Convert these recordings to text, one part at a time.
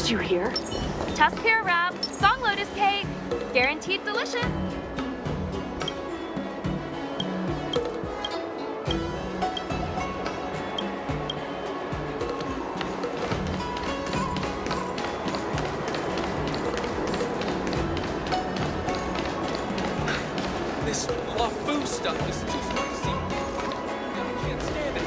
did you hear? Tusk pear wrap, song lotus cake, guaranteed delicious. This Luofu stuff is too spicy. I can't stand it.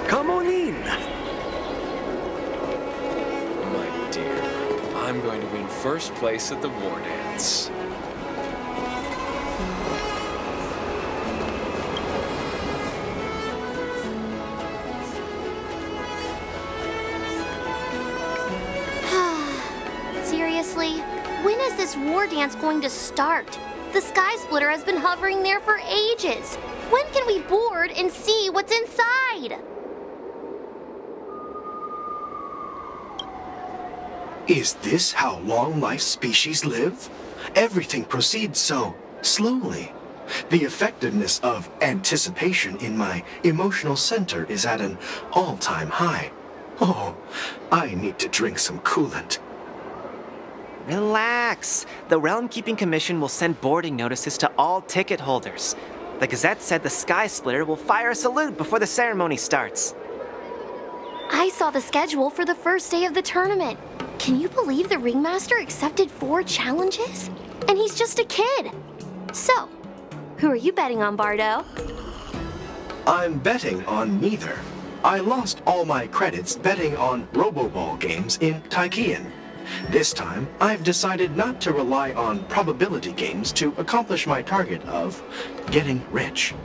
Come on in. My dear, I'm going to win first place at the war dance. Seriously? When is this war dance going to start? The Sky Splitter has been hovering there for ages. When can we board and see what's inside? Is this how long-life species live? Everything proceeds so slowly. The effectiveness of anticipation in my emotional center is at an all-time high. Oh, I need to drink some coolant. Relax. The Realm Keeping Commission will send boarding notices to all ticket holders. The Gazette said the Sky Splitter will fire a salute before the ceremony starts. I saw the schedule for the first day of the tournament. Can you believe the Ringmaster accepted 4 challenges? And he's just a kid. So, who are you betting on, Bardo? I'm betting on neither. I lost all my credits betting on Roboball games in Taikian. This time, I've decided not to rely on probability games to accomplish my target of getting rich.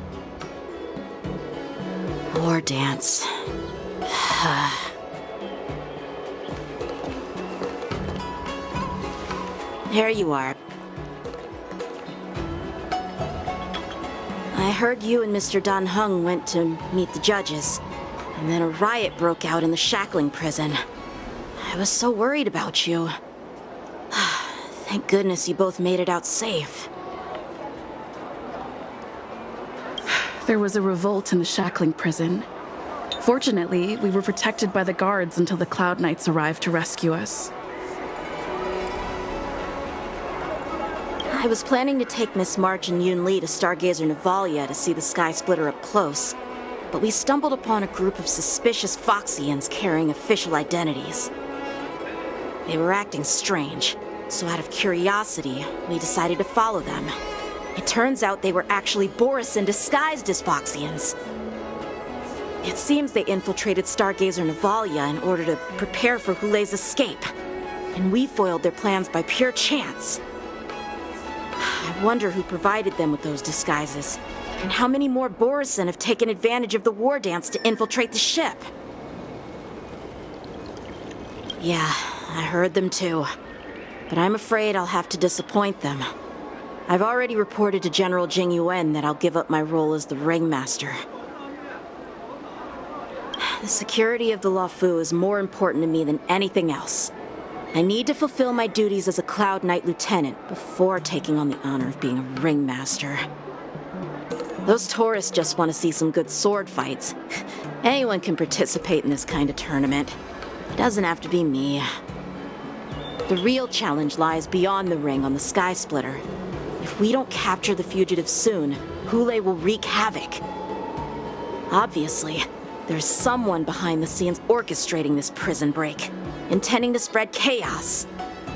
War dance. There you are. I heard you and Mr. Dan Heng went to meet the judges, and then a riot broke out in the shackling prison. I was so worried about you. Thank goodness you both made it out safe. There was a revolt in the shackling prison. Fortunately, we were protected by the guards until the Cloud Knights arrived to rescue us. I was planning to take Miss March and Yoon Lee to Stargazer Navalia to see the Sky Splitter up close, but we stumbled upon a group of suspicious Foxians carrying official identities. They were acting strange, so out of curiosity, we decided to follow them. It turns out they were actually Borisin disguised as Foxians. It seems they infiltrated Stargazer Navalia in order to prepare for Hule's escape, and we foiled their plans by pure chance. I wonder who provided them with those disguises, and how many more Borisin have taken advantage of the war dance to infiltrate the ship. Yeah, I heard them too, but I'm afraid I'll have to disappoint them. I've already reported to General Jing Yuan that I'll give up my role as the Ringmaster. The security of the Luofu is more important to me than anything else. I need to fulfill my duties as a Cloud Knight Lieutenant before taking on the honor of being a Ringmaster. Those tourists just want to see some good sword fights. Anyone can participate in this kind of tournament. It doesn't have to be me. The real challenge lies beyond the ring on the Sky Splitter. If we don't capture the fugitives soon, Hule will wreak havoc. Obviously, there's someone behind the scenes orchestrating this prison break, intending to spread chaos.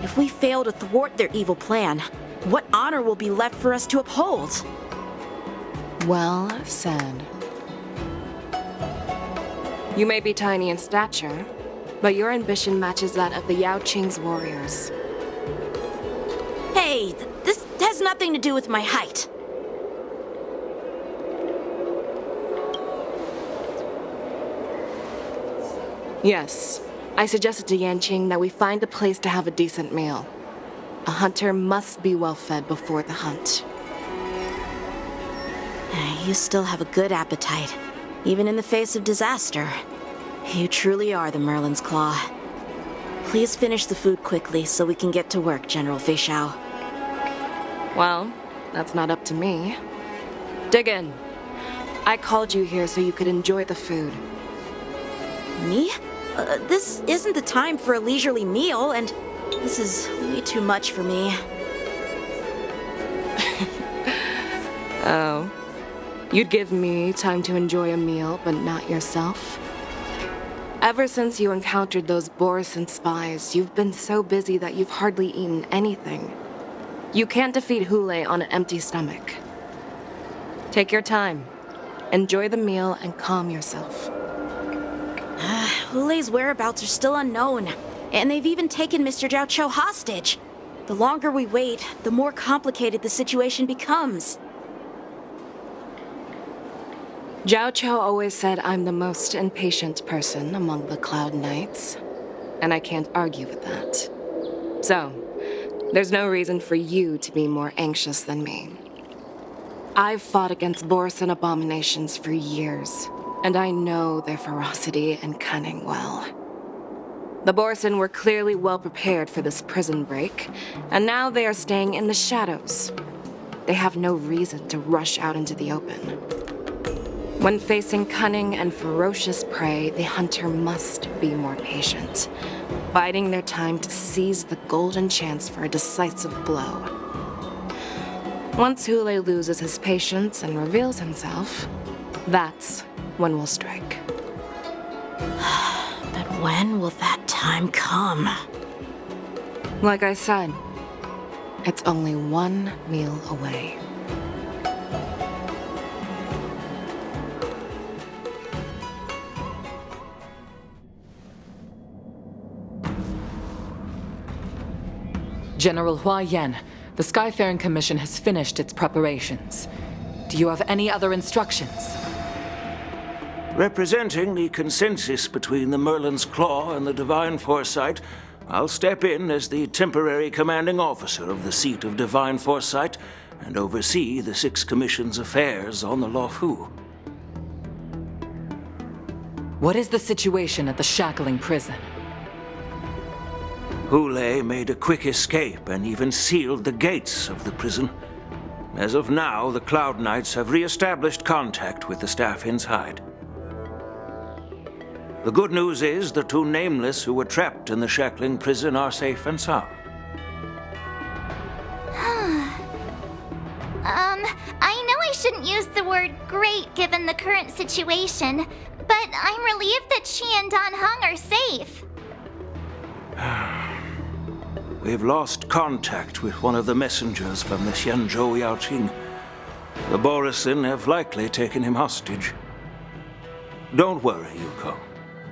If we fail to thwart their evil plan, what honor will be left for us to uphold? Well said. You may be tiny in stature, but your ambition matches that of the Yao Qing's warriors. Hey, this has nothing to do with my height. Yes, I suggested to Yanqing that we find a place to have a decent meal. A hunter must be well fed before the hunt. You still have a good appetite, even in the face of disaster. You truly are the Merlin's Claw. Please finish the food quickly so we can get to work, General Fei Shao. Well, that's not up to me. Dig in. I called you here so you could enjoy the food. Me? This isn't the time for a leisurely meal, and this is way too much for me. Oh. You'd give me time to enjoy a meal, but not yourself? Ever since you encountered those Borisin spies, you've been so busy that you've hardly eaten anything. You can't defeat Hule on an empty stomach. Take your time. Enjoy the meal and calm yourself. Hule's whereabouts are still unknown, and they've even taken Mr. Zhao Cho hostage. The longer we wait, the more complicated the situation becomes. Zhao Cho always said I'm the most impatient person among the Cloud Knights, and I can't argue with that. So, there's no reason for you to be more anxious than me. I've fought against Borisin abominations for years, and I know their ferocity and cunning well. The Borisin were clearly well prepared for this prison break, and now they are staying in the shadows. They have no reason to rush out into the open. When facing cunning and ferocious prey, the hunter must be more patient, biding their time to seize the golden chance for a decisive blow. Once Hule loses his patience and reveals himself, that's when we'll strike. But when will that time come? Like I said, it's only one meal away. General Hua Yan, the Skyfaring Commission has finished its preparations. Do you have any other instructions? Representing the consensus between the Merlin's Claw and the Divine Foresight, I'll step in as the temporary commanding officer of the seat of Divine Foresight and oversee the Six Commission's affairs on the Luofu. What is the situation at the shackling prison? Hule made a quick escape and even sealed the gates of the prison. As of now, the Cloud Knights have re-established contact with the staff inside. The good news is the two Nameless who were trapped in the shackling prison are safe and sound. I know I shouldn't use the word great given the current situation, but I'm relieved that she and Dan Heng are safe. We've lost contact with one of the messengers from the Xianzhou Yaoqing. The Borisin have likely taken him hostage. Don't worry, Yuko.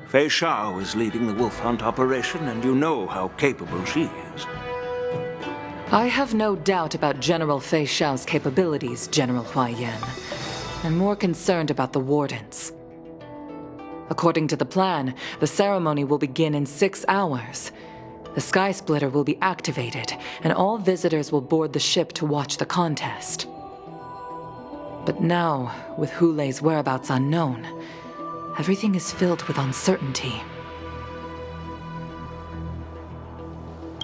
Fei Shao is leading the wolf hunt operation, and you know how capable she is. I have no doubt about General Fei Shao's capabilities, General Hua Yan. I'm more concerned about the wardens. According to the plan, the ceremony will begin in 6 hours. The Sky Splitter will be activated, and all visitors will board the ship to watch the contest. But now, with Hule's whereabouts unknown, everything is filled with uncertainty.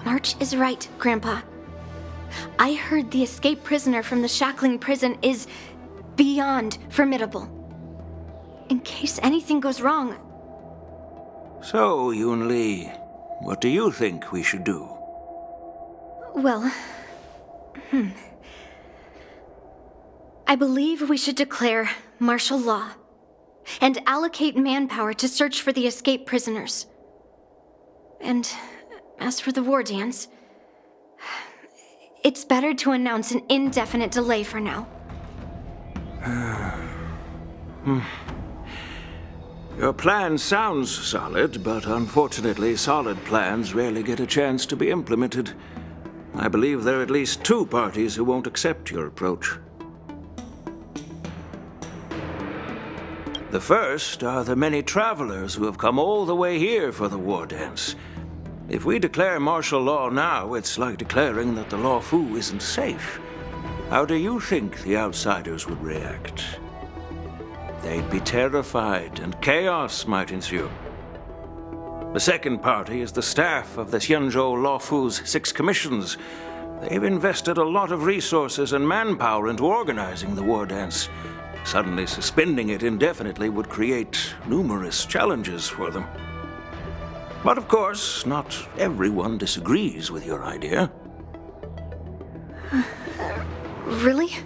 March is right, Grandpa. I heard the escaped prisoner from the shackling prison is beyond formidable. In case anything goes wrong. So, Yun Li, what do you think we should do? Well, I believe we should declare martial law and allocate manpower to search for the escaped prisoners. And as for the war dance, it's better to announce an indefinite delay for now. Your plan sounds solid, but unfortunately solid plans rarely get a chance to be implemented. I believe there are at least 2 parties who won't accept your approach. The first are the many travelers who have come all the way here for the war dance. If we declare martial law now, it's like declaring that the Luofu isn't safe. How do you think the outsiders would react? They'd be terrified, and chaos might ensue. The second party is the staff of the Xianzhou Luofu's 6 commissions. They've invested a lot of resources and manpower into organizing the war dance. Suddenly suspending it indefinitely would create numerous challenges for them. But of course, not everyone disagrees with your idea. Really?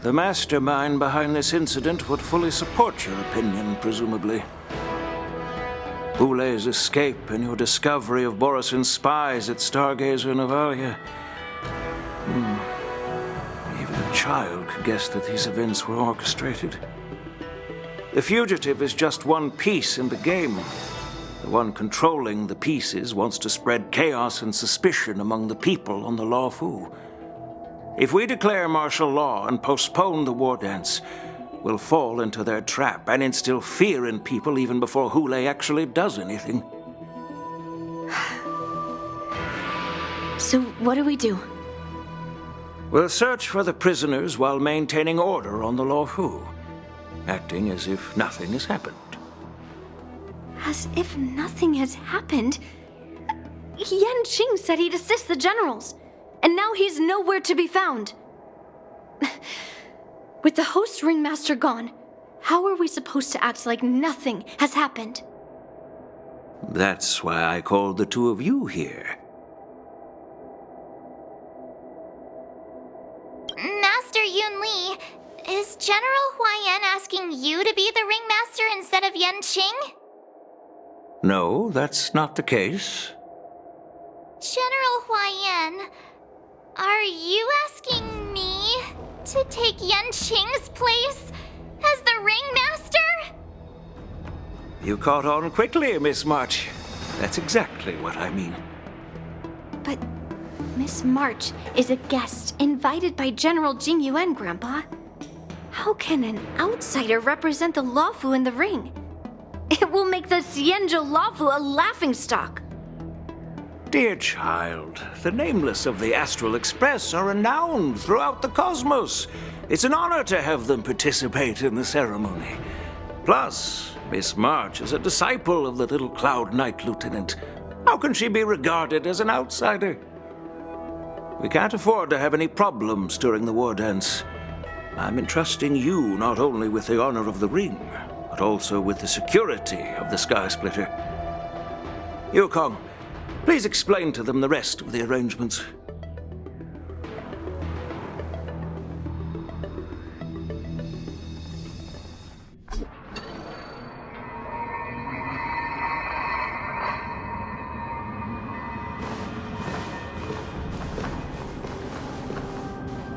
The mastermind behind this incident would fully support your opinion, presumably. Hule's escape and your discovery of Borisin's spies at Stargazer Navalia. Even a child could guess that these events were orchestrated. The fugitive is just one piece in the game. The one controlling the pieces wants to spread chaos and suspicion among the people on the Luofu. If we declare martial law and postpone the war dance, we'll fall into their trap and instill fear in people even before Hule actually does anything. So what do we do? We'll search for the prisoners while maintaining order on the Luofu, acting as if nothing has happened. As if nothing has happened? Yanqing said he'd assist the generals, and now he's nowhere to be found. With the host ringmaster gone, how are we supposed to act like nothing has happened? That's why I called the two of you here. Master Yunli, is General Huaiyan asking you to be the ringmaster instead of Yanqing? No, that's not the case. General Huaiyan, are you asking me to take Yanqing's place as the ringmaster? You caught on quickly, Miss March. That's exactly what I mean. But Miss March is a guest invited by General Jing Yuan, Grandpa. How can an outsider represent the Luofu in the ring? It will make the Xianzhou Luofu a laughingstock. Dear child, the nameless of the Astral Express are renowned throughout the cosmos. It's an honor to have them participate in the ceremony. Plus, Miss March is a disciple of the little Cloud Knight Lieutenant. How can she be regarded as an outsider? We can't afford to have any problems during the war dance. I'm entrusting you not only with the honor of the ring, but also with the security of the Sky Splitter. Yukong, please explain to them the rest of the arrangements.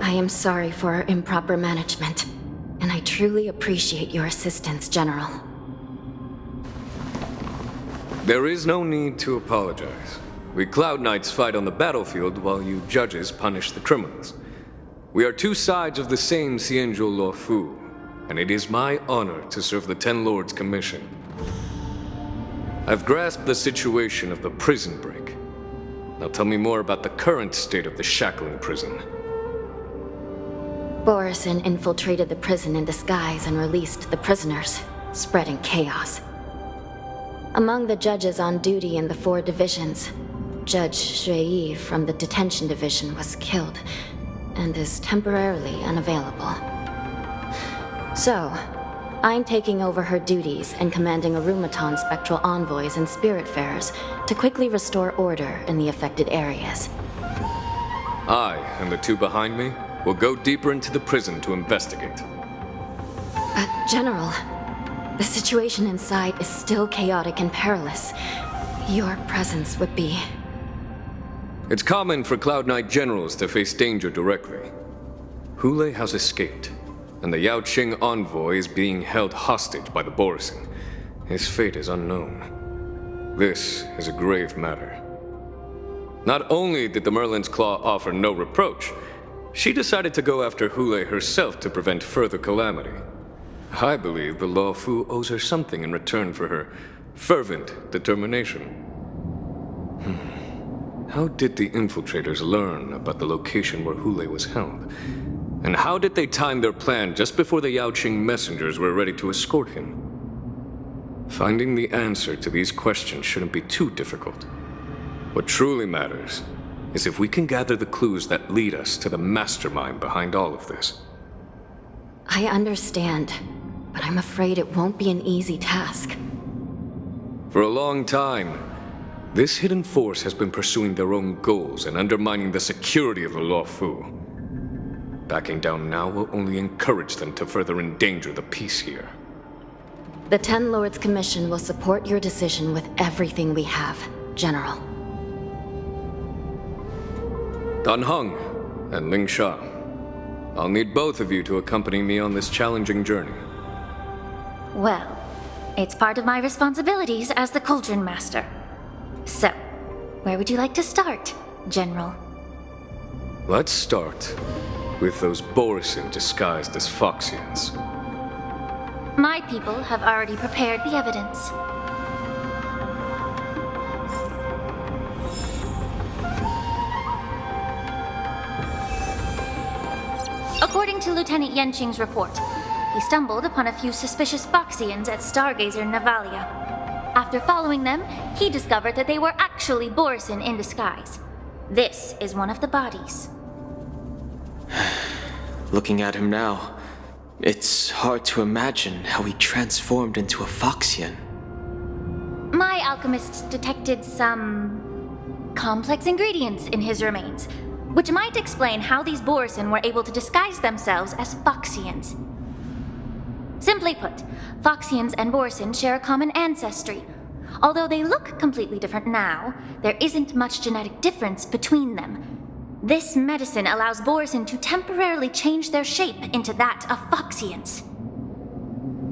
I am sorry for our improper management, and I truly appreciate your assistance, General. There is no need to apologize. We Cloud Knights fight on the battlefield while you judges punish the criminals. We are two sides of the same Xianzhou Luofu, and it is my honor to serve the Ten Lords' commission. I've grasped the situation of the prison break. Now tell me more about the current state of the shackling prison. Borisin infiltrated the prison in disguise and released the prisoners, spreading chaos. Among the judges on duty in the 4 divisions, Judge Xueyi from the detention division was killed and is temporarily unavailable. So, I'm taking over her duties and commanding Arumaton spectral envoys and spiritfarers to quickly restore order in the affected areas. I and the two behind me will go deeper into the prison to investigate. But, General, the situation inside is still chaotic and perilous. Your presence would be... It's common for Cloud Knight generals to face danger directly. Hule has escaped, and the Yaoqing envoy is being held hostage by the Borisin. His fate is unknown. This is a grave matter. Not only did the Merlin's Claw offer no reproach, she decided to go after Hule herself to prevent further calamity. I believe the Luofu owes her something in return for her fervent determination. How did the infiltrators learn about the location where Hule was held? And how did they time their plan just before the Yaoqing messengers were ready to escort him? Finding the answer to these questions shouldn't be too difficult. What truly matters is if we can gather the clues that lead us to the mastermind behind all of this. I understand, but I'm afraid it won't be an easy task. For a long time, this hidden force has been pursuing their own goals and undermining the security of the Luofu. Backing down now will only encourage them to further endanger the peace here. The Ten Lords Commission will support your decision with everything we have, General. Dan Heng and Ling Sha, I'll need both of you to accompany me on this challenging journey. Well, it's part of my responsibilities as the Cauldron Master. So, where would you like to start, General? Let's start with those Borisin disguised as Foxians. My people have already prepared the evidence. According to Lieutenant Yenqing's report, he stumbled upon a few suspicious Foxians at Stargazer Navalia. After following them, he discovered that they were actually Borisin in disguise. This is one of the bodies. Looking at him now, it's hard to imagine how he transformed into a Foxian. My alchemists detected some complex ingredients in his remains, which might explain how these Borisin were able to disguise themselves as Foxians. Simply put, Foxians and Borisin share a common ancestry. Although they look completely different now, there isn't much genetic difference between them. This medicine allows Borisin to temporarily change their shape into that of Foxians.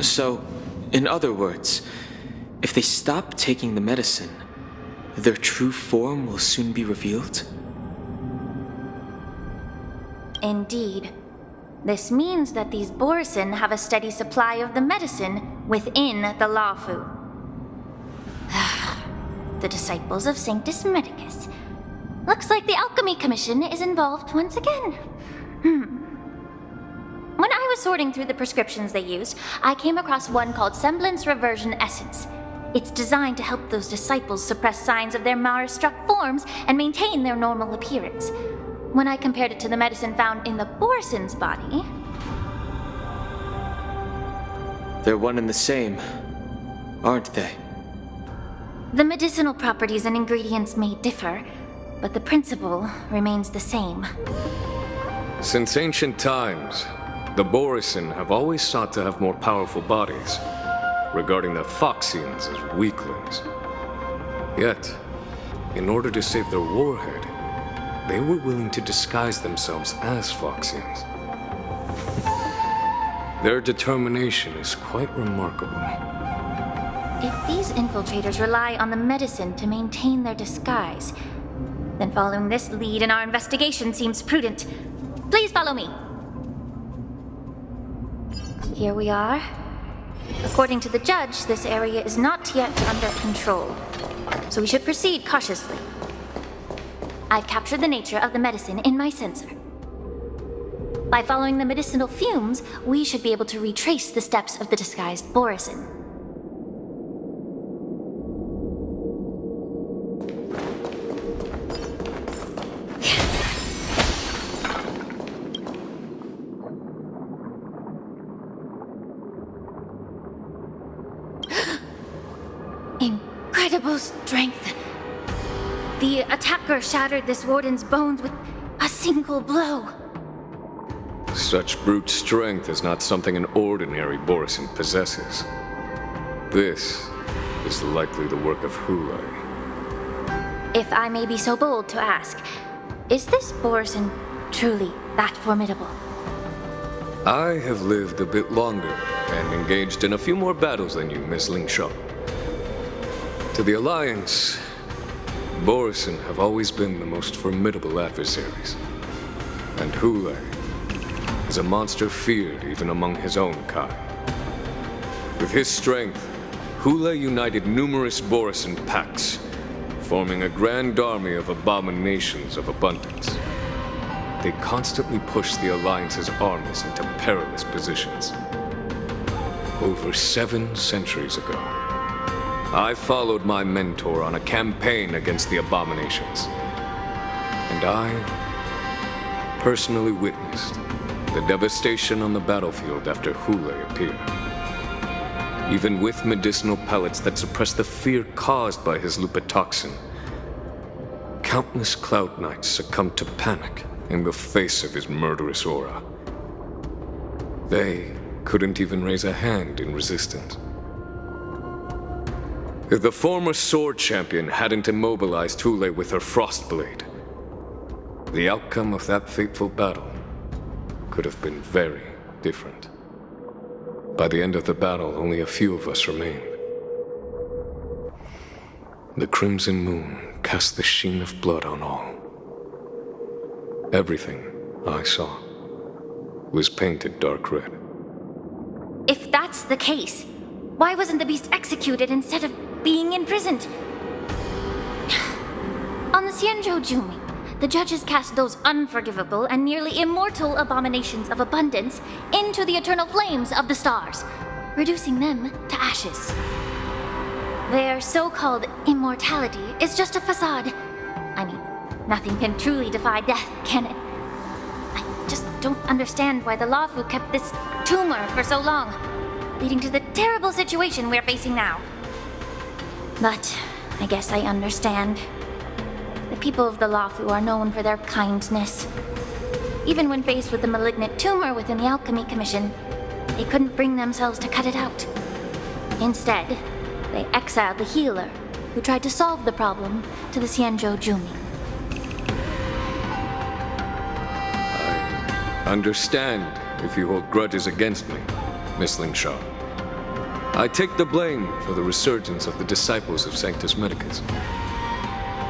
So, in other words, if they stop taking the medicine, their true form will soon be revealed? Indeed. This means that these Borisin have a steady supply of the medicine within the Luofu. The disciples of Sanctus Medicus. Looks like the Alchemy Commission is involved once again. When I was sorting through the prescriptions they used, I came across one called Semblance Reversion Essence. It's designed to help those disciples suppress signs of their Mara-struck forms and maintain their normal appearance. When I compared it to the medicine found in the Borisin's body... They're one and the same, aren't they? The medicinal properties and ingredients may differ, but the principle remains the same. Since ancient times, the Borisin have always sought to have more powerful bodies, regarding the Foxians as weaklings. Yet, in order to save their warhead, they were willing to disguise themselves as Foxians. Their determination is quite remarkable. If these infiltrators rely on the medicine to maintain their disguise, then following this lead in our investigation seems prudent. Please follow me. Here we are. According to the judge, this area is not yet under control, so we should proceed cautiously. I've captured the nature of the medicine in my sensor. By following the medicinal fumes, we should be able to retrace the steps of the disguised Borisin. Incredible strength. The attacker shattered this warden's bones with a single blow. Such brute strength is not something an ordinary Borisin possesses. This is likely the work of Hule. If I may be so bold to ask, is this Borisin truly that formidable? I have lived a bit longer and engaged in a few more battles than you, Miss Ling Sha. To the Alliance, Borisin have always been the most formidable adversaries. And Hule is a monster feared even among his own kind. With his strength, Hule united numerous Borisin pacts, forming a grand army of abominations of abundance. They constantly push the Alliance's armies into perilous positions. Over 7 centuries ago, I followed my mentor on a campaign against the abominations. And I personally witnessed the devastation on the battlefield after Hule appeared. Even with medicinal pellets that suppressed the fear caused by his lupitoxin, countless Cloud Knights succumbed to panic in the face of his murderous aura. They couldn't even raise a hand in resistance. If the former sword champion hadn't immobilized Hule with her Frostblade, the outcome of that fateful battle could have been very different. By the end of the battle, only a few of us remained. The crimson moon cast the sheen of blood on all. Everything I saw was painted dark red. If that's the case, why wasn't the beast executed instead of being imprisoned? On the Xianzhou Jumi, the judges cast those unforgivable and nearly immortal abominations of abundance into the eternal flames of the stars, reducing them to ashes. Their so-called immortality is just a facade. I mean, nothing can truly defy death, can it? I just don't understand why the Luofu kept this tumor for so long, leading to the terrible situation we're facing now. But I guess I understand. The people of the Luofu are known for their kindness. Even when faced with the malignant tumor within the Alchemy Commission, they couldn't bring themselves to cut it out. Instead, they exiled the healer, who tried to solve the problem, to the Xianzhou Jumi. I understand if you hold grudges against me, Miss Lingshaw. I take the blame for the resurgence of the disciples of Sanctus Medicus.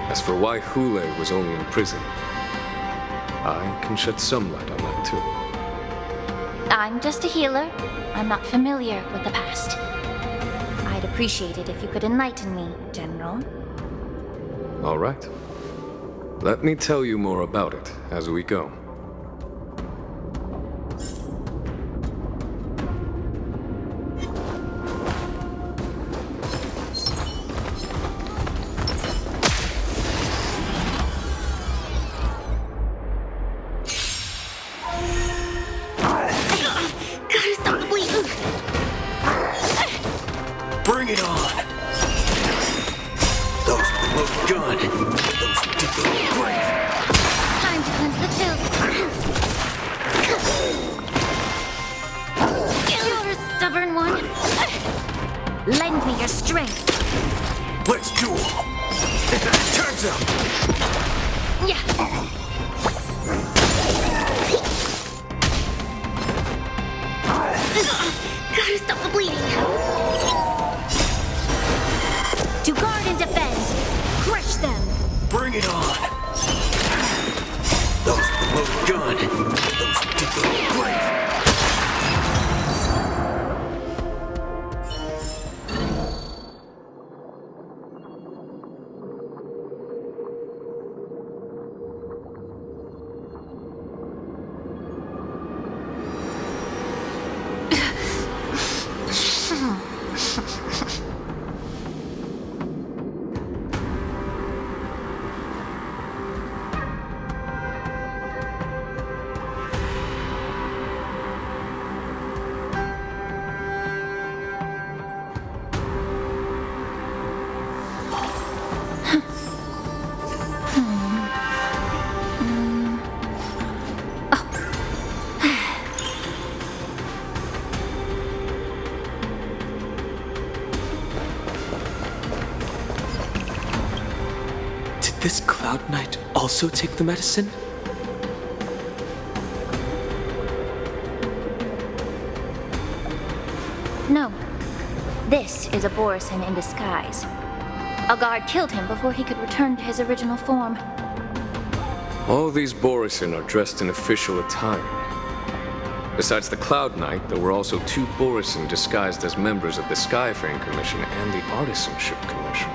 As for why Hule was only in prison, I can shed some light on that too. I'm just a healer. I'm not familiar with the past. I'd appreciate it if you could enlighten me, General. All right. Let me tell you more about it as we go. Bring it on! Those who look good, those who dig the grave. Time to cleanse the filth. You're a stubborn one. Lend me your strength. Let's duel! Turns up! Yeah. Gotta stop the bleeding. To guard and defend. Crush them. Bring it on! Those who look good, those who dig the grave. This Cloud Knight also take the medicine? No. This is a Borisin in disguise. A guard killed him before he could return to his original form. All these Borisin are dressed in official attire. Besides the Cloud Knight, there were also 2 Borisin disguised as members of the Skyfaring Commission and the Artisanship Commission.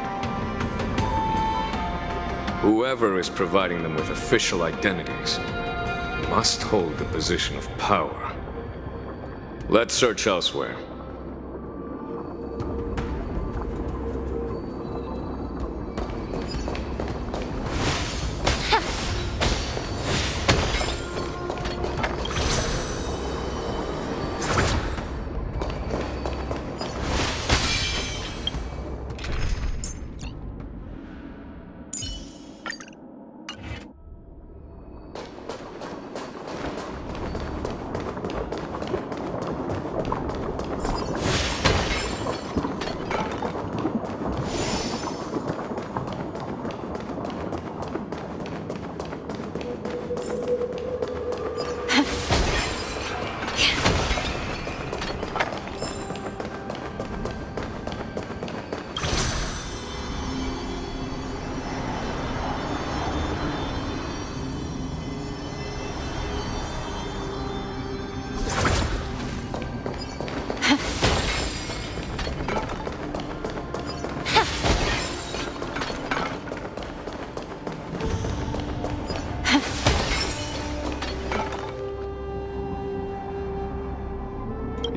Whoever is providing them with official identities must hold the position of power. Let's search elsewhere.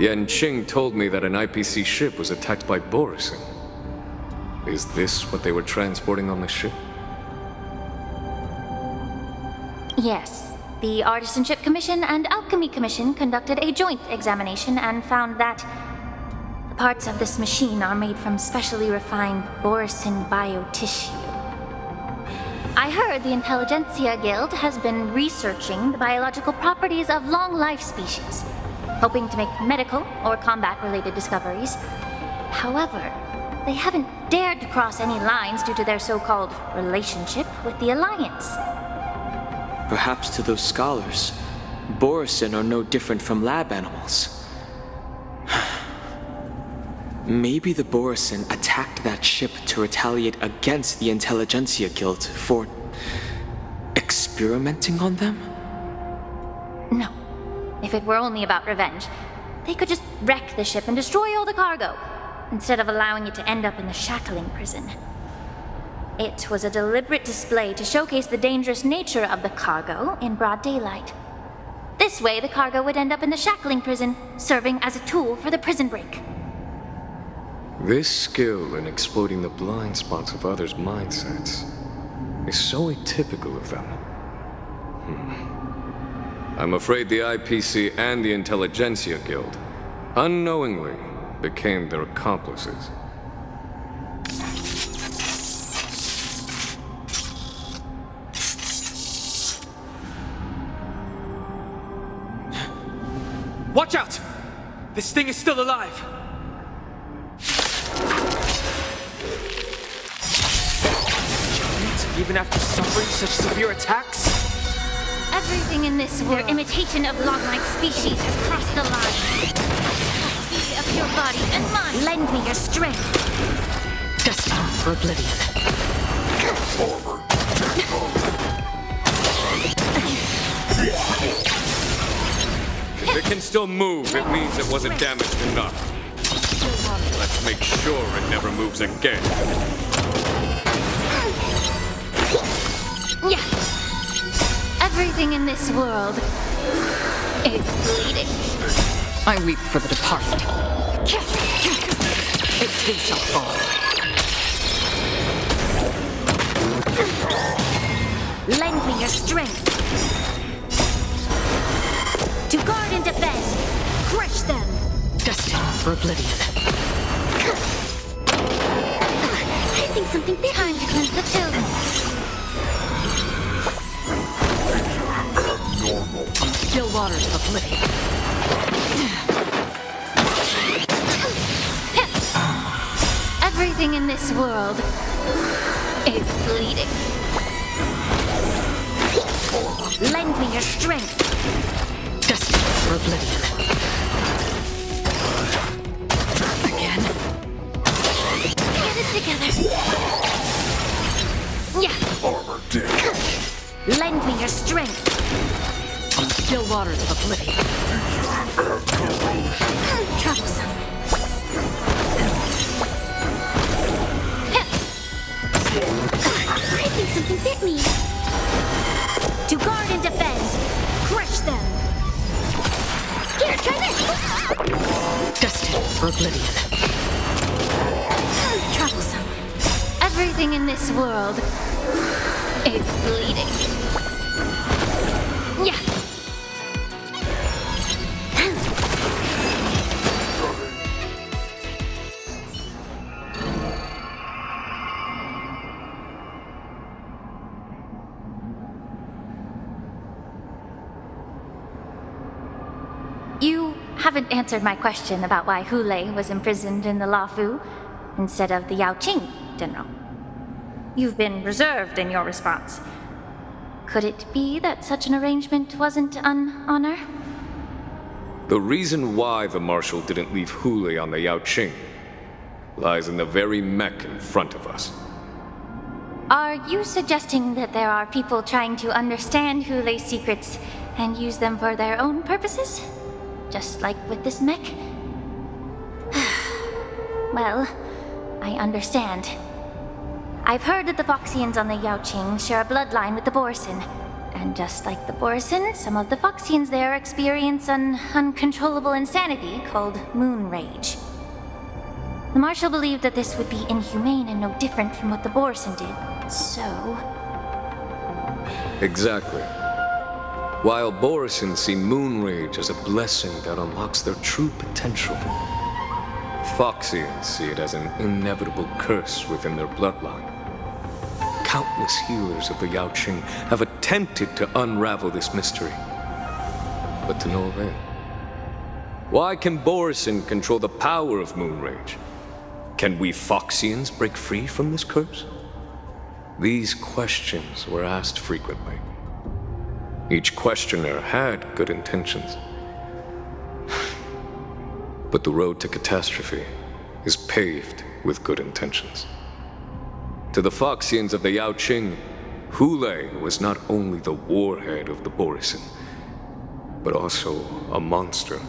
Yanqing told me that an IPC ship was attacked by Borison. Is this what they were transporting on the ship? Yes. The Artisanship Commission and Alchemy Commission conducted a joint examination and found that the parts of this machine are made from specially refined Borison biotissue. I heard the Intelligentsia Guild has been researching the biological properties of long-life species, hoping to make medical or combat-related discoveries. However, they haven't dared to cross any lines due to their so-called relationship with the Alliance. Perhaps to those scholars, Borison are no different from lab animals. Maybe the Borison attacked that ship to retaliate against the Intelligentsia Guild for experimenting on them? No. If it were only about revenge, they could just wreck the ship and destroy all the cargo, instead of allowing it to end up in the shackling prison. It was a deliberate display to showcase the dangerous nature of the cargo in broad daylight. This way, the cargo would end up in the shackling prison, serving as a tool for the prison break. This skill in exploiting the blind spots of others' mindsets is so atypical of them. I'm afraid the IPC and the Intelligentsia Guild unknowingly became their accomplices. Watch out! This thing is still alive! Giant, even after suffering such severe attacks? Everything in this world, their imitation of long-life species has crossed the line. Prophecy of your body and mine. Lend me your strength. Destined for oblivion. If it can still move, it means it wasn't damaged enough. Let's make sure it never moves again. Yeah. Everything in this world is bleeding. I weep for the departed. It too shall fall. Lend me your strength. To guard and defend. Crush them. Destined for oblivion. I think something big. Time to cleanse the children. Still waters of oblivion. Everything in this world is bleeding. Lend me your strength. Destined for oblivion. Again. Get it together. Yeah. Lend me your strength. Still waters of oblivion. Troublesome. I think something big. with me! To guard and defend! Crush them! Here, try this! Destined for oblivion. Troublesome. Everything in this world is bleeding. Yeah. You haven't answered my question about why Hule was imprisoned in the Luofu instead of the Yaoqing, General. You've been reserved in your response. Could it be that such an arrangement wasn't an honor? The reason why the Marshal didn't leave Hule on the Yaoqing lies in the very mech in front of us. Are you suggesting that there are people trying to understand Hule's secrets and use them for their own purposes? Just like with this mech? Well, I understand. I've heard that the Foxians on the Yaoqing share a bloodline with the Borson. And just like the Borson, some of the Foxians there experience an uncontrollable insanity called moon rage. The Marshal believed that this would be inhumane and no different from what the Borson did, so... Exactly. While Borson see moon rage as a blessing that unlocks their true potential, Foxians see it as an inevitable curse within their bloodline. Countless healers of the Yaoqing have attempted to unravel this mystery, but to no avail. Why can Borson control the power of moon rage? Can we Foxians break free from this curse? These questions were asked frequently. Each questioner had good intentions. But the road to catastrophe is paved with good intentions. To the Foxians of the Yaoqing, Hule was not only the warhead of the Borson, but also a monster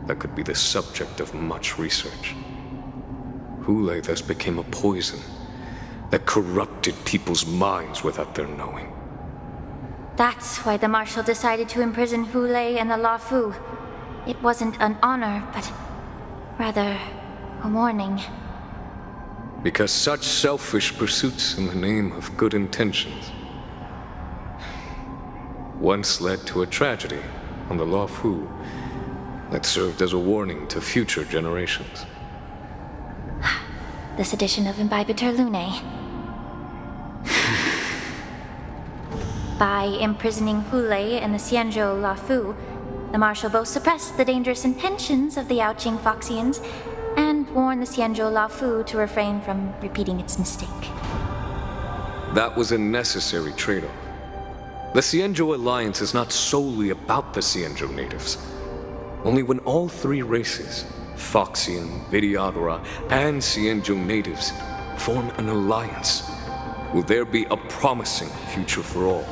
that could be the subject of much research. Hule thus became a poison that corrupted people's minds without their knowing. That's why the Marshal decided to imprison Hule and the Luofu. It wasn't an honor, but rather a warning. Because such selfish pursuits in the name of good intentions once led to a tragedy on the Luofu that served as a warning to future generations. The sedition of Imbibitor Lunae. By imprisoning Hule and the Xianzhou Luofu, the Marshal both suppressed the dangerous intentions of the Yaoqing Foxians and warned the Xianzhou Luofu to refrain from repeating its mistake. That was a necessary trade-off. The Xianzhou alliance is not solely about the Xianzhou natives. Only when all three races, Foxian, Vidyadhara, and Xianzhou natives, form an alliance, will there be a promising future for all.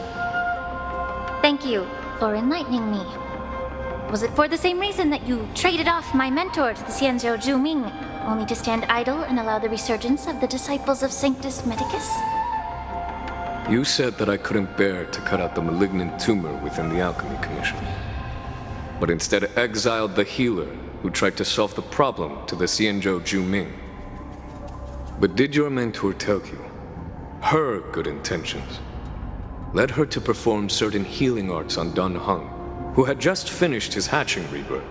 Thank you for enlightening me. Was it for the same reason that you traded off my mentor to the Xianzhou Zhuming, only to stand idle and allow the resurgence of the disciples of Sanctus Medicus? You said that I couldn't bear to cut out the malignant tumor within the Alchemy Commission, but instead exiled the healer who tried to solve the problem to the Xianzhou Zhuming. But did your mentor tell you her good intentions led her to perform certain healing arts on Dun Hung, who had just finished his hatching rebirth,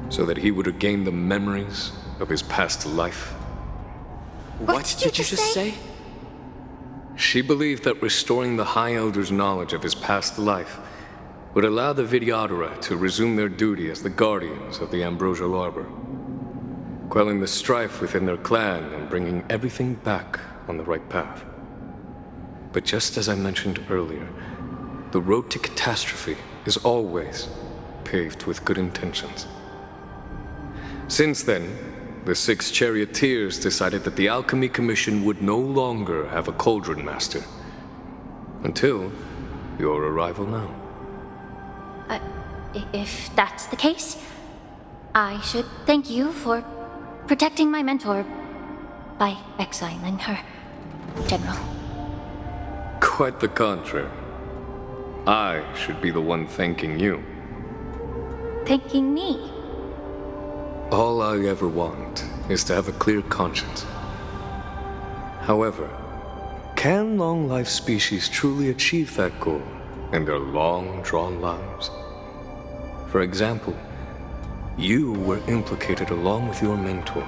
so that he would regain the memories of his past life? What did you just say? She believed that restoring the High Elder's knowledge of his past life would allow the Vidyadhara to resume their duty as the guardians of the Ambrosial Arbor, quelling the strife within their clan and bringing everything back on the right path. But just as I mentioned earlier, the road to catastrophe is always paved with good intentions. Since then, the 6 charioteers decided that the Alchemy Commission would no longer have a cauldron master. Until your arrival now. If that's the case, I should thank you for protecting my mentor by exiling her. General. Quite the contrary. I should be the one thanking you. Thanking me? All I ever want is to have a clear conscience. However, can long-life species truly achieve that goal in their long-drawn lives? For example, you were implicated along with your mentor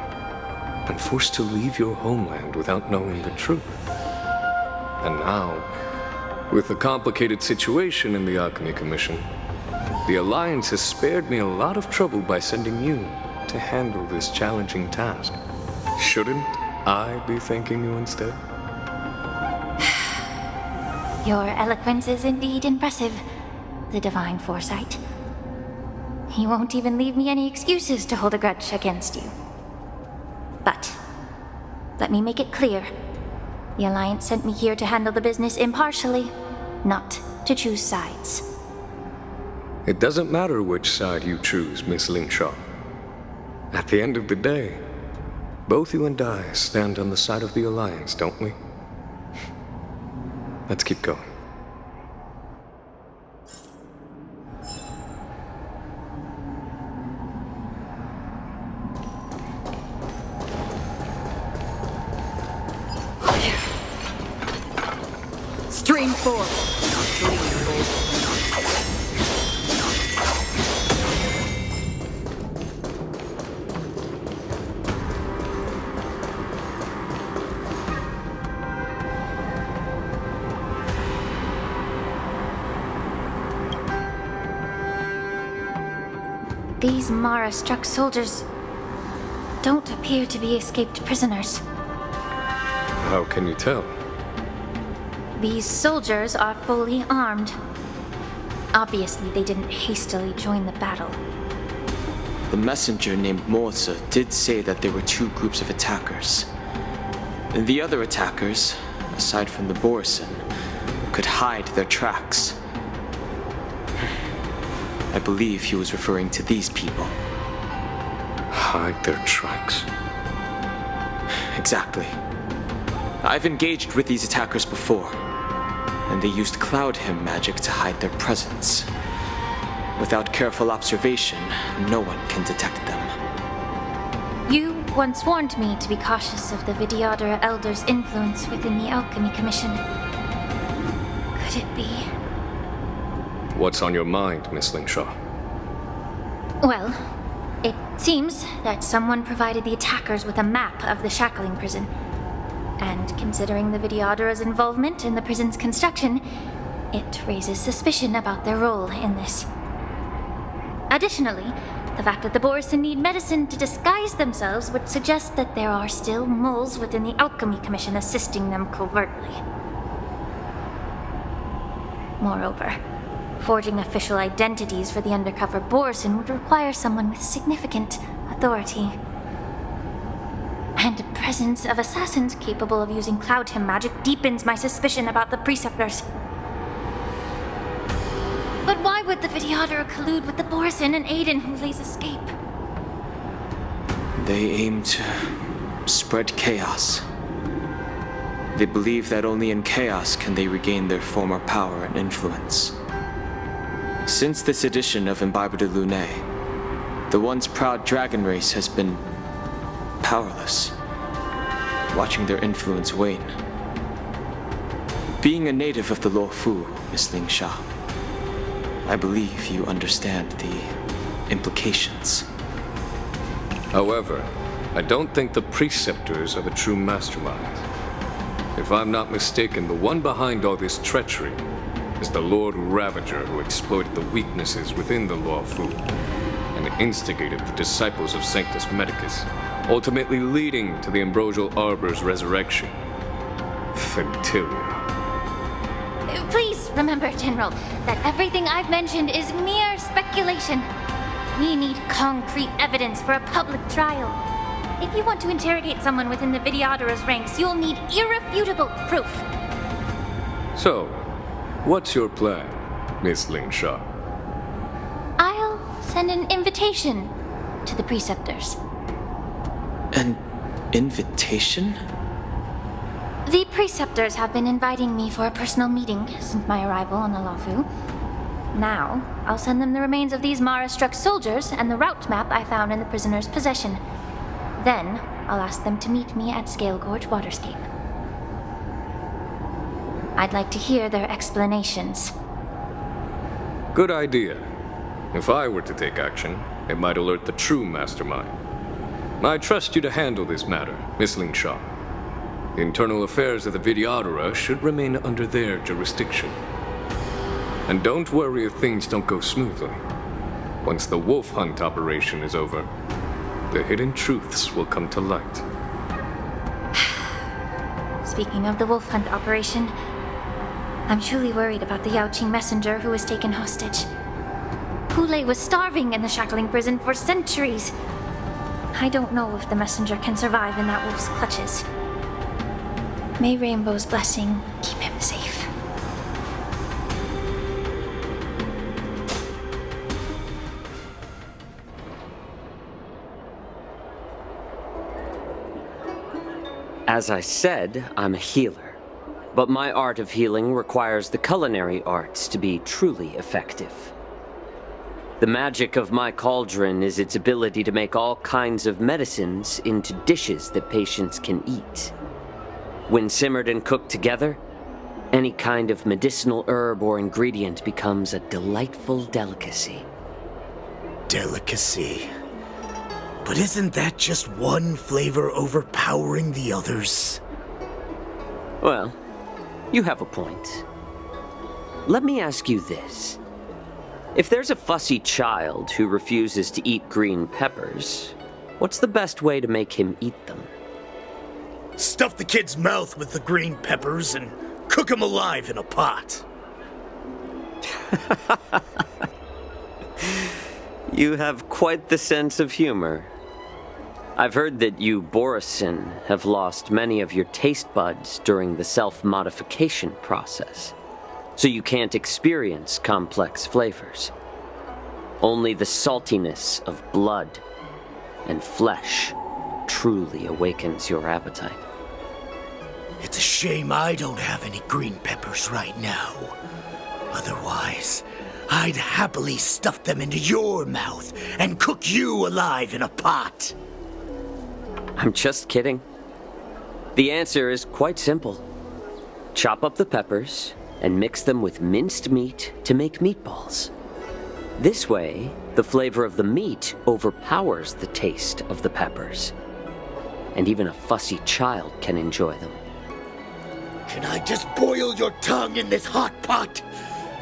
and forced to leave your homeland without knowing the truth. And now, with the complicated situation in the Alchemy Commission, the Alliance has spared me a lot of trouble by sending you to handle this challenging task. Shouldn't I be thanking you instead? Your eloquence is indeed impressive, the divine foresight. You won't even leave me any excuses to hold a grudge against you. But, let me make it clear. The Alliance sent me here to handle the business impartially, not to choose sides. It doesn't matter which side you choose, Miss Lingshaw. At the end of the day, both you and I stand on the side of the Alliance, don't we? Let's keep going. Stream forward. These Mara-struck soldiers don't appear to be escaped prisoners. How can you tell? These soldiers are fully armed. Obviously, they didn't hastily join the battle. The messenger named Morza did say that there were two groups of attackers. And the other attackers, aside from the Borison, could hide their tracks. I believe he was referring to these people. Hide their tracks? Exactly. I've engaged with these attackers before, and they used Cloud Hymn magic to hide their presence. Without careful observation, no one can detect them. You once warned me to be cautious of the Vidyadhara Elder's influence within the Alchemy Commission. Could it be? What's on your mind, Miss Lingshaw? Well, it seems that someone provided the attackers with a map of the shackling prison. And considering the Vidyadhara's involvement in the prison's construction, it raises suspicion about their role in this. Additionally, the fact that the Borison need medicine to disguise themselves would suggest that there are still moles within the Alchemy Commission assisting them covertly. Moreover, forging official identities for the undercover Borison would require someone with significant authority. And the presence of assassins capable of using Cloud Hymn magic deepens my suspicion about the Preceptors. But why would the Vidyadhara collude with the Borison and aid in Hule's escape? They aim to spread chaos. They believe that only in chaos can they regain their former power and influence. Since this edition of Imbibe de Lune, the once proud dragon race has been powerless, watching their influence wane. Being a native of the Luofu, Miss Lingshaw, I believe you understand the implications. However, I don't think the Preceptors are the true masterminds. If I'm not mistaken, the one behind all this treachery is the Lord Ravager who exploited the weaknesses within the Luofu and instigated the disciples of Sanctus Medicus, ultimately leading to the Ambrosial Arbor's resurrection. Fentilia. Please remember, General, that everything I've mentioned is mere speculation. We need concrete evidence for a public trial. If you want to interrogate someone within the Vidyadhara's ranks, you'll need irrefutable proof. So, what's your plan, Miss Lingshaw? I'll send an invitation to the Preceptors. An invitation? The preceptors have been inviting me for a personal meeting since my arrival on the Luofu. Now, I'll send them the remains of these Mara-struck soldiers and the route map I found in the prisoner's possession. Then, I'll ask them to meet me at Scale Gorge Waterscape. I'd like to hear their explanations. Good idea. If I were to take action, it might alert the true mastermind. I trust you to handle this matter, Miss Lingshaw. The internal affairs of the Vidyadhara should remain under their jurisdiction. And don't worry if things don't go smoothly. Once the wolf hunt operation is over, the hidden truths will come to light. Speaking of the wolf hunt operation, I'm truly worried about the Yaoqing messenger who was taken hostage. Hule was starving in the shackling prison for centuries. I don't know if the messenger can survive in that wolf's clutches. May Rainbow's blessing keep him safe. As I said, I'm a healer. But my art of healing requires the culinary arts to be truly effective. The magic of my cauldron is its ability to make all kinds of medicines into dishes that patients can eat. When simmered and cooked together, any kind of medicinal herb or ingredient becomes a delightful delicacy. Delicacy. But isn't that just one flavor overpowering the others? Well, you have a point. Let me ask you this. If there's a fussy child who refuses to eat green peppers, what's the best way to make him eat them? Stuff the kid's mouth with the green peppers and cook him alive in a pot. You have quite the sense of humor. I've heard that you, Borisin, have lost many of your taste buds during the self-modification process, so you can't experience complex flavors. Only the saltiness of blood and flesh truly awakens your appetite. It's a shame I don't have any green peppers right now. Otherwise, I'd happily stuff them into your mouth and cook you alive in a pot. I'm just kidding. The answer is quite simple. Chop up the peppers and mix them with minced meat to make meatballs. This way, the flavor of the meat overpowers the taste of the peppers. And even a fussy child can enjoy them. Can I just boil your tongue in this hot pot?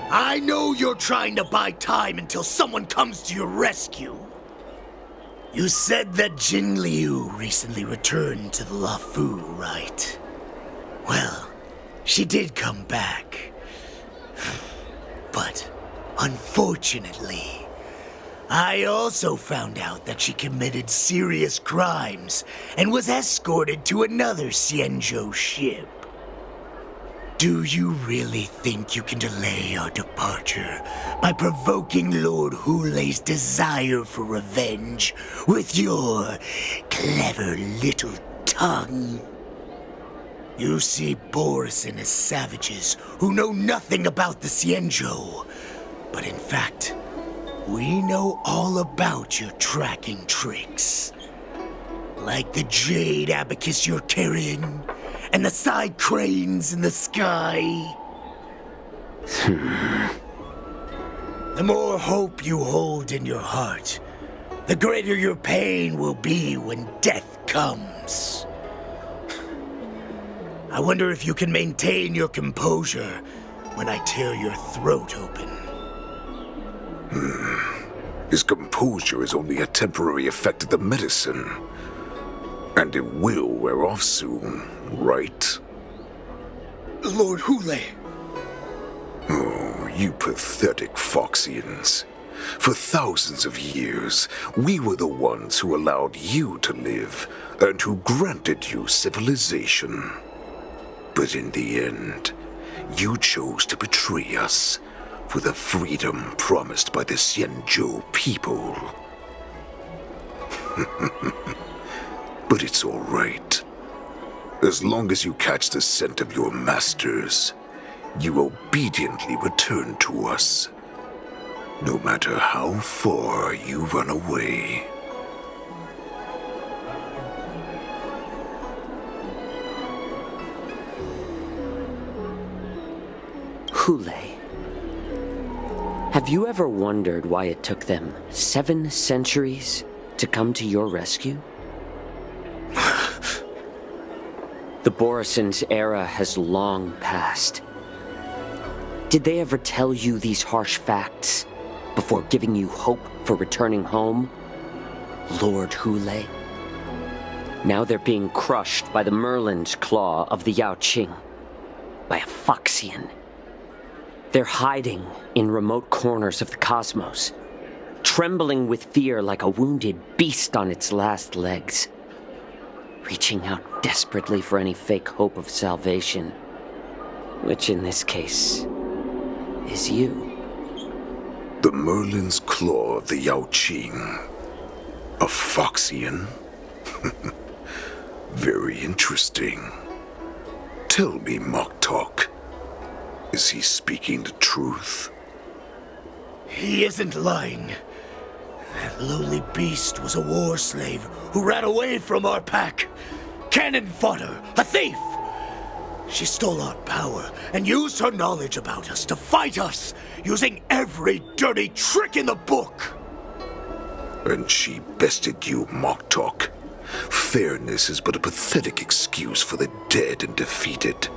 I know you're trying to buy time until someone comes to your rescue. You said that Jin Liu recently returned to the Luofu, right? Well, she did come back. But, unfortunately, I also found out that she committed serious crimes and was escorted to another Xianzhou ship. Do you really think you can delay our departure by provoking Lord Hule's desire for revenge with your clever little tongue? You see Borisin as savages who know nothing about the Xianzhou, but in fact, we know all about your tracking tricks. Like the jade abacus you're carrying, and the side cranes in the sky. The more hope you hold in your heart, the greater your pain will be when death comes. I wonder if you can maintain your composure when I tear your throat open. His composure is only a temporary effect of the medicine. And it will wear off soon, right? Lord Hule! Oh, you pathetic Foxians. For thousands of years, we were the ones who allowed you to live, and who granted you civilization. But in the end, you chose to betray us for the freedom promised by the Xianzhou people. But it's all right. As long as you catch the scent of your masters, you obediently return to us. No matter how far you run away. Hule. Have you ever wondered why it took them 7 centuries to come to your rescue? The Borison's era has long passed. Did they ever tell you these harsh facts before giving you hope for returning home, Lord Hule? Now they're being crushed by the Merlin's claw of the Yaoqing, by a Foxian. They're hiding in remote corners of the cosmos, trembling with fear like a wounded beast on its last legs, reaching out desperately for any fake hope of salvation, which in this case is you. The Merlin's claw of the Yaoqing. A Foxian? Very interesting. Tell me, Moktok, is he speaking the truth? He isn't lying. That lowly beast was a war slave who ran away from our pack. Cannon fodder, a thief! She stole our power and used her knowledge about us to fight us, using every dirty trick in the book! And she bested you, Moktok. Fairness is but a pathetic excuse for the dead and defeated.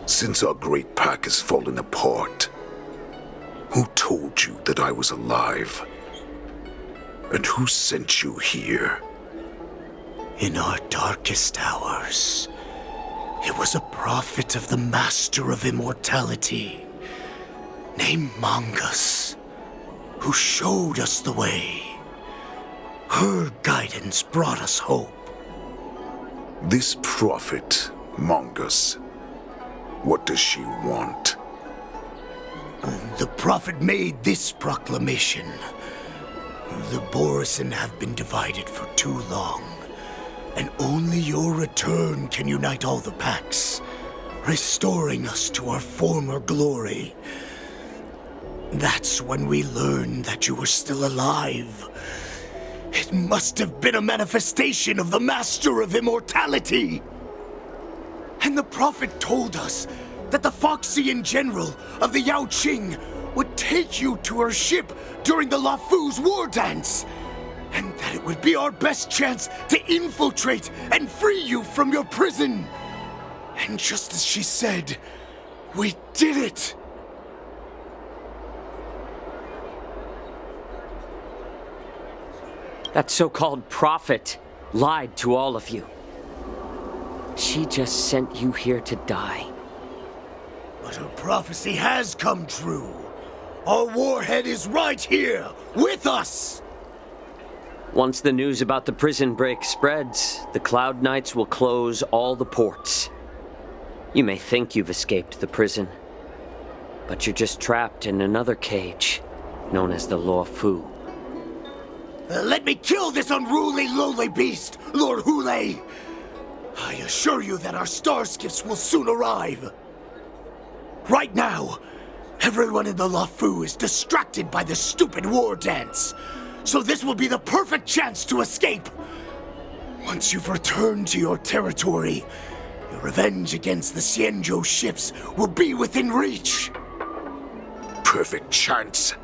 Since our great pack has fallen apart, who told you that I was alive? And who sent you here? In our darkest hours, it was a prophet of the Master of Immortality, named Mongus, who showed us the way. Her guidance brought us hope. This prophet, Mongus, what does she want? The prophet made this proclamation. The Borison have been divided for too long, and only your return can unite all the packs, restoring us to our former glory. That's when we learned that you were still alive. It must have been a manifestation of the Master of Immortality. And the prophet told us that the Foxian general of the Yaoqing would take you to her ship during the Luofu's war dance, and that it would be our best chance to infiltrate and free you from your prison. And just as she said, we did it! That so-called prophet lied to all of you. She just sent you here to die. But her prophecy has come true. Our warhead is right here, with us! Once the news about the prison break spreads, the Cloud Knights will close all the ports. You may think you've escaped the prison, but you're just trapped in another cage, known as the Luofu. Let me kill this unruly, lowly beast, Lord Hule! I assure you that our star skiffs will soon arrive. Right now, everyone in the Luofu is distracted by the stupid war dance, so this will be the perfect chance to escape. Once you've returned to your territory, your revenge against the Xianzhou ships will be within reach. Perfect chance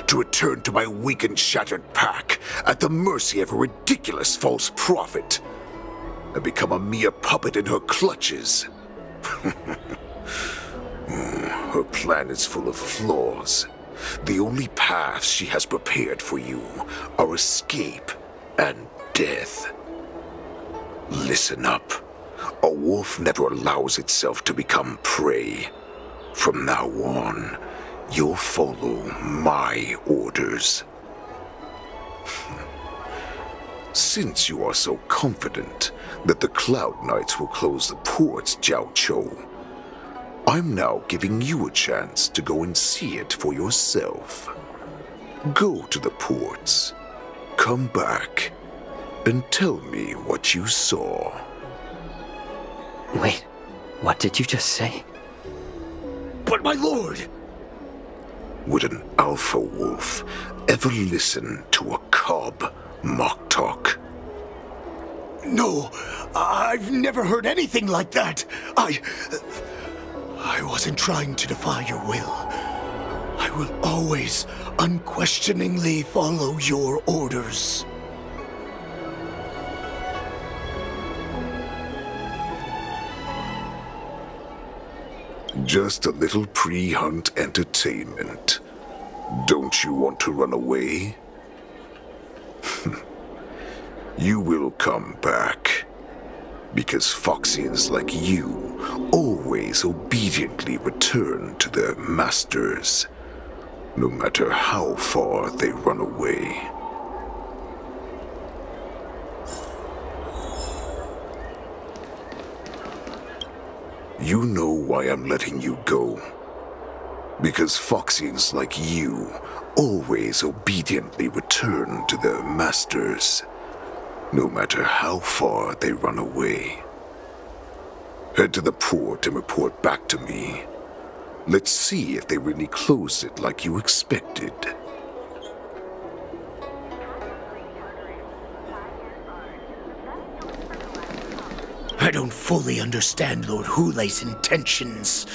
to return to my weak and shattered pack at the mercy of a ridiculous false prophet and become a mere puppet in her clutches. Her plan is full of flaws. The only paths she has prepared for you are escape and death. Listen up. A wolf never allows itself to become prey. From now on, you'll follow my orders. Since you are so confident that the Cloud Knights will close the ports, Jiao Chou, I'm now giving you a chance to go and see it for yourself. Go to the ports, come back, and tell me what you saw. Wait, what did you just say? But my lord! Would an alpha wolf ever listen to a cub mock talk? No, I've never heard anything like that. I wasn't trying to defy your will. I will always unquestioningly follow your orders. Just a little pre-hunt entertainment. Don't you want to run away? You will come back. Because Foxians like you always obediently return to their masters, no matter how far they run away. You know why I'm letting you go. Because Foxians like you always obediently return to their masters, no matter how far they run away. Head to the port and report back to me. Let's see if they really closed it like you expected. I don't fully understand Lord Hule's intentions,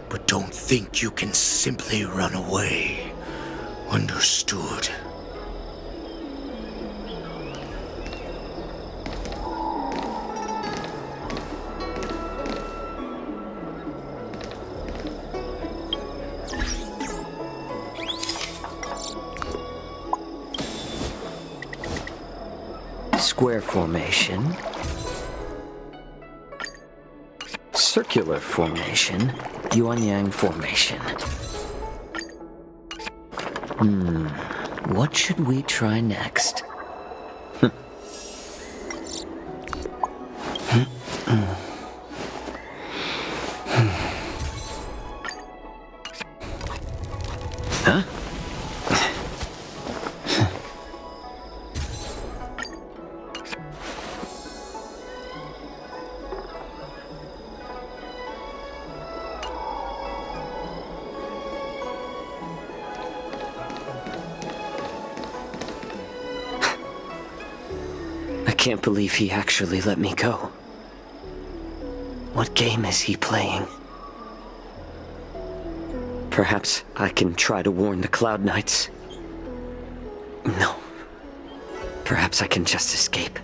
but don't think you can simply run away. Understood? Square formation. Circular formation. Yuan-Yang formation. What should we try next? Huh? I can't believe he actually let me go. What game is he playing? Perhaps I can try to warn the Cloud Knights. No. Perhaps I can just escape.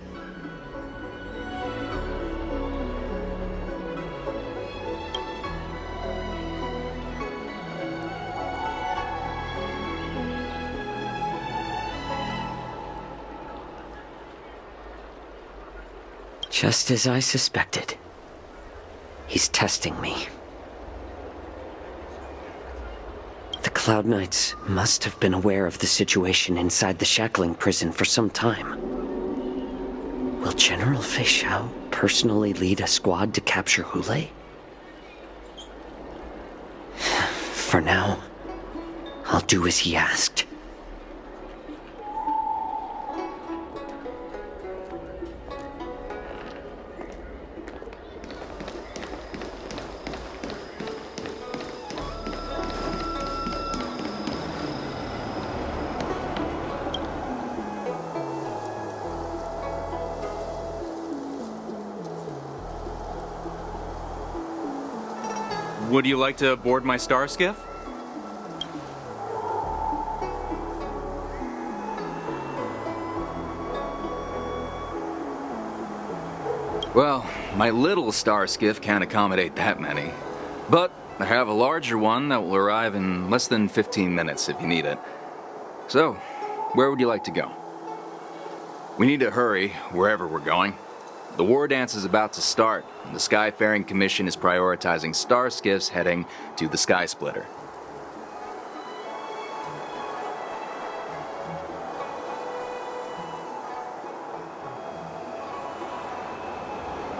Just as I suspected. He's testing me. The Cloud Knights must have been aware of the situation inside the shackling prison for some time. Will General Fei Xiao personally lead a squad to capture Hule? For now, I'll do as he asked. Would you like to board my star skiff? Well, my little star skiff can't accommodate that many. But I have a larger one that will arrive in less than 15 minutes if you need it. So, where would you like to go? We need to hurry wherever we're going. The war dance is about to start, and the Skyfaring Commission is prioritizing star skiffs heading to the Sky Splitter.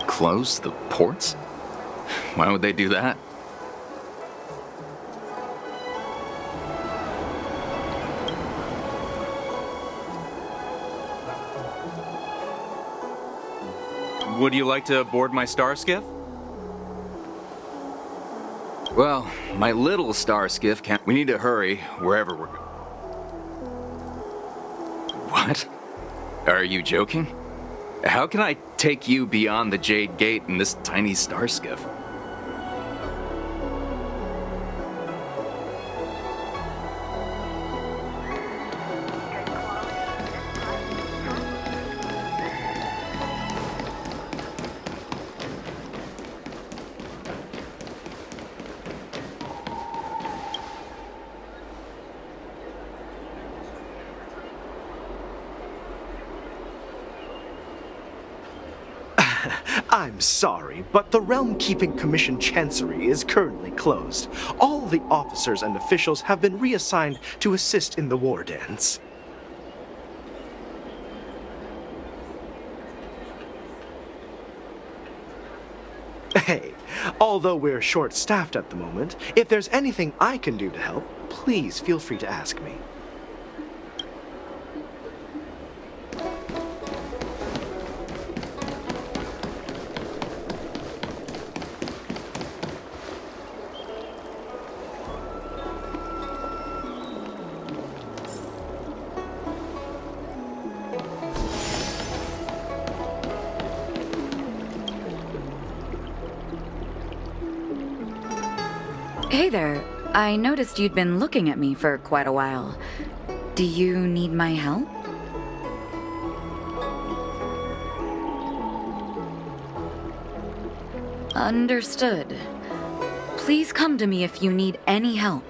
Close the ports? Why would they do that? would you like to board my star skiff? Well, my little star skiff can't. We need to hurry wherever we're going. What? Are you joking? How can I take you beyond the Jade Gate in this tiny star skiff? I'm sorry, but the Realm Keeping Commission Chancery is currently closed. All the officers and officials have been reassigned to assist in the war dance. Hey, although we're short-staffed at the moment, if there's anything I can do to help, please feel free to ask me. Hey there. I noticed you'd been looking at me for quite a while. Do you need my help? Understood. Please come to me if you need any help.